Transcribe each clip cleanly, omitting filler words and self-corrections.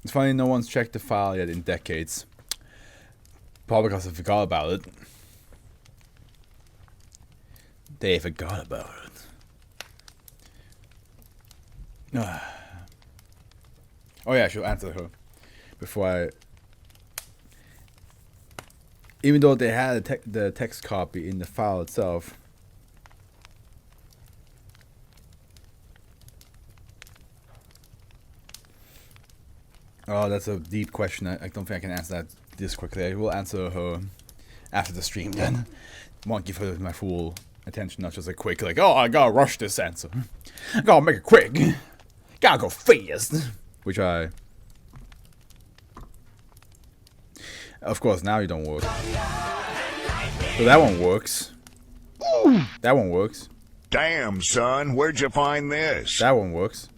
It's funny no one's checked the file yet in decades. Probably because I forgot about it. They forgot about it. Oh yeah, I should answer her before I... Even though they had the text copy in the file itself. Oh, that's a deep question. I don't think I can answer that this quickly. I will answer her after the stream then. Won't give her my full attention, not just a quick, like, oh, I gotta rush this answer. I gotta make it quick. Gotta go fast. Which I... Of course, now you don't work. So that one works. That one works. Damn, son, where'd you find this? That one works.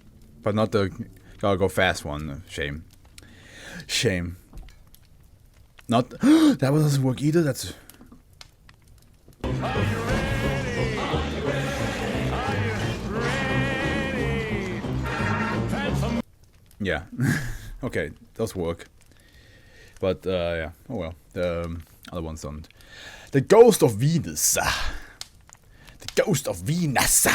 But not the gotta go fast one. Shame. Shame. Not... that one doesn't work either. That's... Yeah. Okay, those work. But, yeah. Oh well. The other ones don't. The Ghost of Venus. The Ghost of Venus.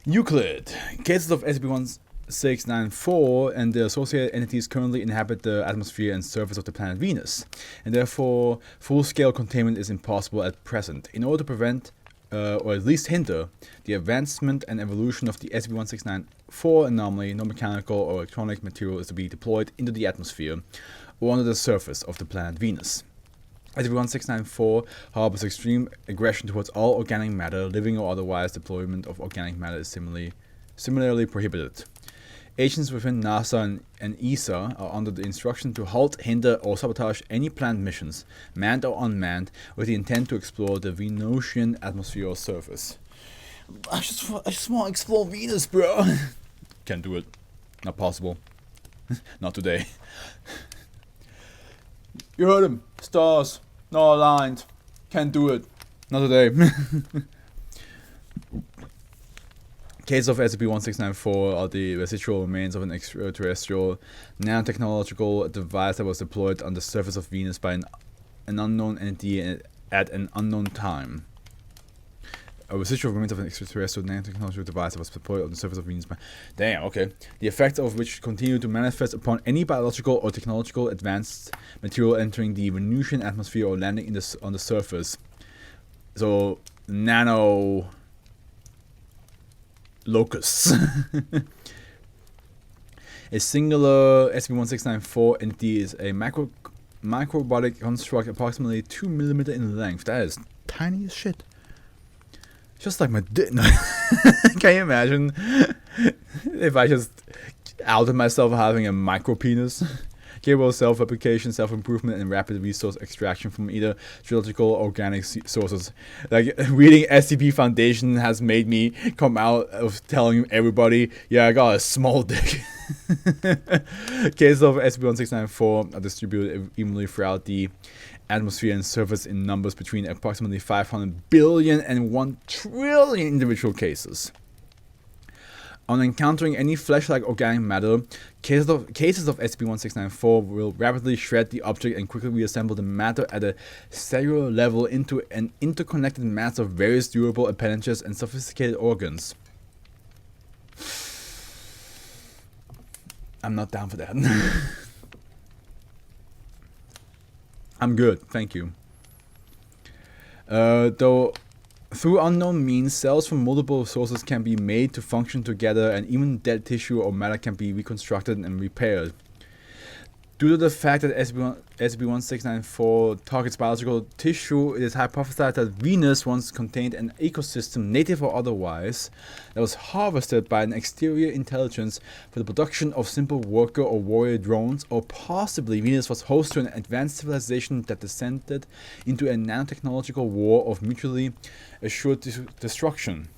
Euclid. Cases of SCP-1694 and the associated entities currently inhabit the atmosphere and surface of the planet Venus, and therefore full-scale containment is impossible at present. In order to prevent, or at least hinder, the advancement and evolution of the SCP-1694 anomaly, no mechanical or electronic material is to be deployed into the atmosphere or under the surface of the planet Venus. SCP-1694 harbors extreme aggression towards all organic matter, living or otherwise. Deployment of organic matter is similarly prohibited. Agents within NASA and ESA are under the instruction to halt, hinder, or sabotage any planned missions, manned or unmanned, with the intent to explore the Venusian atmosphere or surface. I just want to explore Venus, bro. Can't do it. Not possible. Not today. You heard him. Stars. Not aligned. Can't do it. Not today. Cases of SCP-1694 are the residual remains of an extraterrestrial nanotechnological device that was deployed on the surface of Venus by an unknown entity at an unknown time. A residual remains of an extraterrestrial nanotechnological device that was deployed on the surface of Venus by... Damn, okay. The effects of which continue to manifest upon any biological or technological advanced material entering the Venusian atmosphere or landing on the surface. So, nano... locusts. A singular SCP-1694 entity is a microbiologic construct approximately 2 mm in length. That is tiny as shit. Just like my dick. Can you imagine if I just outed myself having a micro penis? Capable of self-replication, self-improvement, and rapid resource extraction from either geological or organic sources. Like, reading SCP Foundation has made me come out of telling everybody, yeah, I got a small dick. Cases of SCP-1694 are distributed evenly throughout the atmosphere and surface in numbers between approximately 500 billion and 1 trillion individual cases. On encountering any flesh-like organic matter, cases of SCP-1694 will rapidly shred the object and quickly reassemble the matter at a cellular level into an interconnected mass of various durable appendages and sophisticated organs. I'm not down for that. I'm good, thank you. Though through unknown means, cells from multiple sources can be made to function together, and even dead tissue or matter can be reconstructed and repaired. Due to the fact that SCP-1694 targets biological tissue, it is hypothesized that Venus once contained an ecosystem, native or otherwise, that was harvested by an exterior intelligence for the production of simple worker or warrior drones, or possibly Venus was host to an advanced civilization that descended into a nanotechnological war of mutually assured destruction.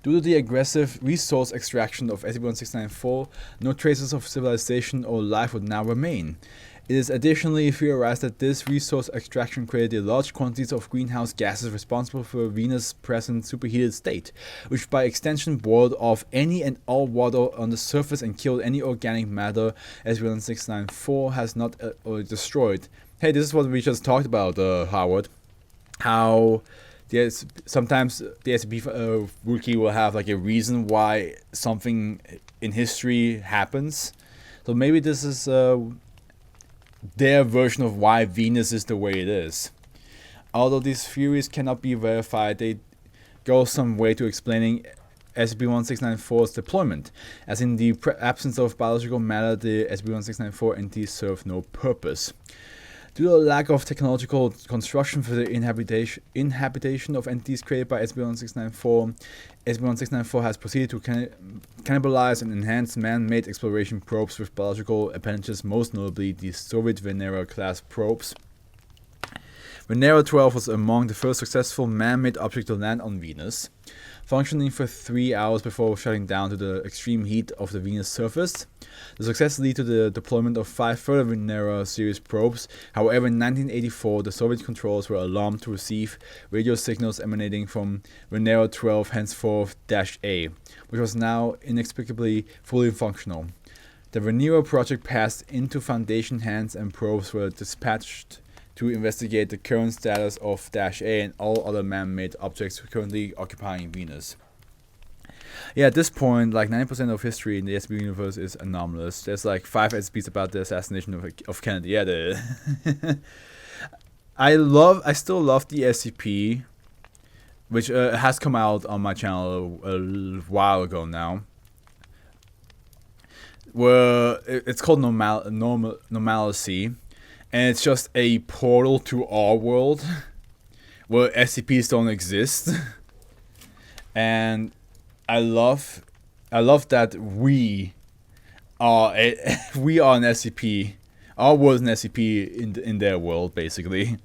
Due to the aggressive resource extraction of SCP-1694, no traces of civilization or life would now remain. It is additionally theorized that this resource extraction created large quantities of greenhouse gases responsible for Venus' present superheated state, which by extension boiled off any and all water on the surface and killed any organic matter SCP-1694 has not destroyed. Hey, this is what we just talked about, Howard. How sometimes the SCP wiki will have like a reason why something in history happens. So maybe this is their version of why Venus is the way it is. Although these theories cannot be verified, they go some way to explaining SCP-1694's deployment, as in the absence of biological matter, the SCP-1694 entities serve no purpose. Due to the lack of technological construction for the inhabitation of entities created by SCP-1694, SCP-1694 has proceeded to cannibalize and enhance man-made exploration probes with biological appendages, most notably the Soviet Venera-class probes. Venera 12 was among the first successful man-made objects to land on Venus, functioning for 3 hours before shutting down to the extreme heat of the Venus surface. The success led to the deployment of 5 further Venera series probes. However, in 1984, the Soviet controllers were alarmed to receive radio signals emanating from Venera 12, henceforth -A, which was now inexplicably fully functional. The Venera project passed into Foundation hands and probes were dispatched to investigate the current status of -A and all other man-made objects currently occupying Venus. Yeah, at this point, like 90% of history in the SCP universe is anomalous. There's like 5 SCPs about the assassination of Kennedy. Yeah, I still love the SCP, which has come out on my channel a while ago now. Where it's called Normalcy. And it's just a portal to our world where SCPs don't exist. And I love that we are an SCP. Our world is an SCP in their world, basically.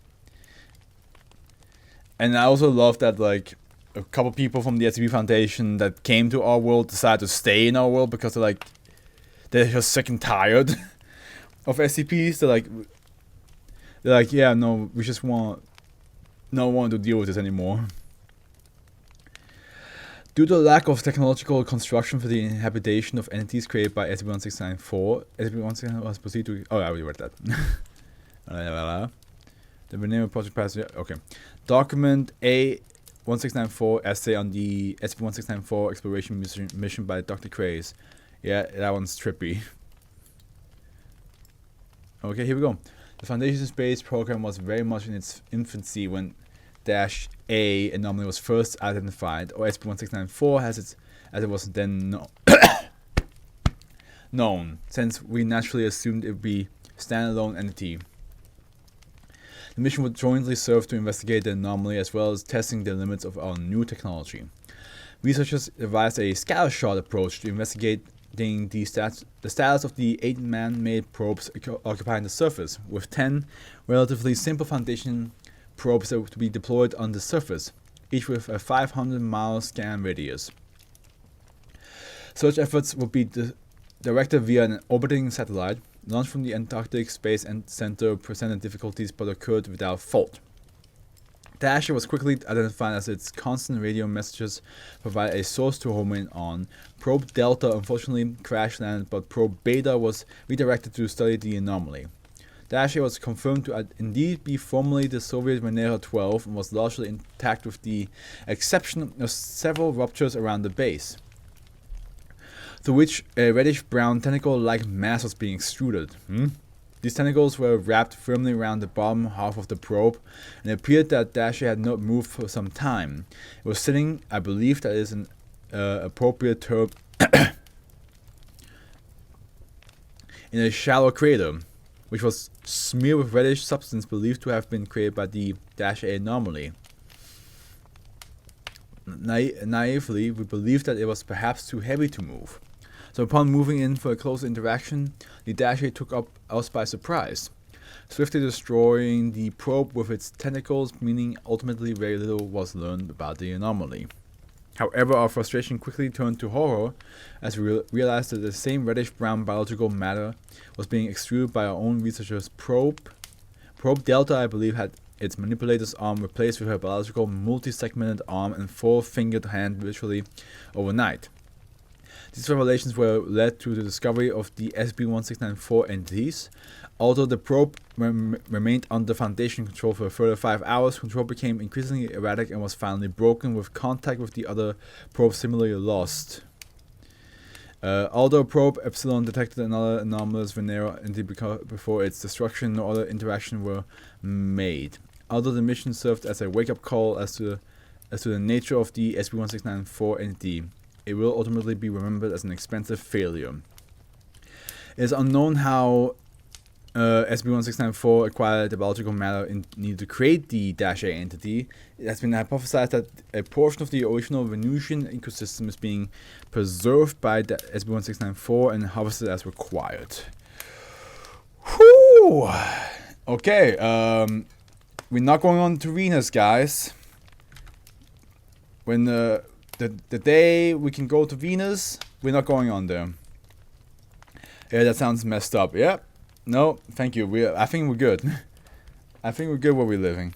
And I also love that like a couple people from the SCP Foundation that came to our world decided to stay in our world because they're just sick and tired of SCPs. They're like, yeah, no, we just don't want to deal with this anymore. Due to the lack of technological construction for the inhabitation of entities created by SCP-1694, SCP-1694 has proceeded to... Oh, I already read that. The Venera project passed... Okay. Document A1694 essay on the SCP-1694 exploration mission by Dr. Craze. Yeah, that one's trippy. Okay, here we go. The Foundation Space program was very much in its infancy when -A anomaly was first identified, or SCP-1694 as it was then known, since we naturally assumed it would be a standalone entity. The mission would jointly serve to investigate the anomaly as well as testing the limits of our new technology. Researchers devised a scattershot approach to investigating the status of the 8 man-made probes occupying the surface, with 10 relatively simple Foundation probes that were to be deployed on the surface, each with a 500-mile scan radius. Search efforts would be directed via an orbiting satellite. Launch from the Antarctic Space Center presented difficulties but occurred without fault. -A was quickly identified as its constant radio messages provide a source to home in on. Probe Delta unfortunately crash landed, but Probe Beta was redirected to study the anomaly. -A was confirmed to indeed be formerly the Soviet Venera 12 and was largely intact with the exception of several ruptures around the base, through which a reddish-brown tentacle-like mass was being extruded. These tentacles were wrapped firmly around the bottom half of the probe, and it appeared that -A had not moved for some time. It was sitting, I believe that is an appropriate term, in a shallow crater, which was smeared with reddish substance believed to have been created by the -A anomaly. Naively, we believed that it was perhaps too heavy to move. So upon moving in for a close interaction, the -A took us by surprise, swiftly destroying the probe with its tentacles, meaning ultimately very little was learned about the anomaly. However, our frustration quickly turned to horror as we realized that the same reddish-brown biological matter was being extruded by our own researchers' probe. Probe Delta, I believe, had its manipulator's arm replaced with her biological multi-segmented arm and four-fingered hand virtually overnight. These revelations were led to the discovery of the SCP-1694 entities. Although the probe remained under Foundation control for a further 5 hours, control became increasingly erratic and was finally broken, with contact with the other probes similarly lost. Although probe Epsilon detected another anomalous Venera entity before its destruction, no other interaction were made. Although the mission served as a wake-up call as to the nature of the SCP-1694 entity, it will ultimately be remembered as an expensive failure. It is unknown how SCP-1694 acquired the biological matter needed to create the -A entity. It has been hypothesized that a portion of the original Venusian ecosystem is being preserved by the SCP-1694 and harvested as required. Whew! Okay, we're not going on to Venus, guys. When the day we can go to Venus, we're not going on there. Yeah, that sounds messed up. Yeah. No, thank you. I think we're good. I think we're good where we're living.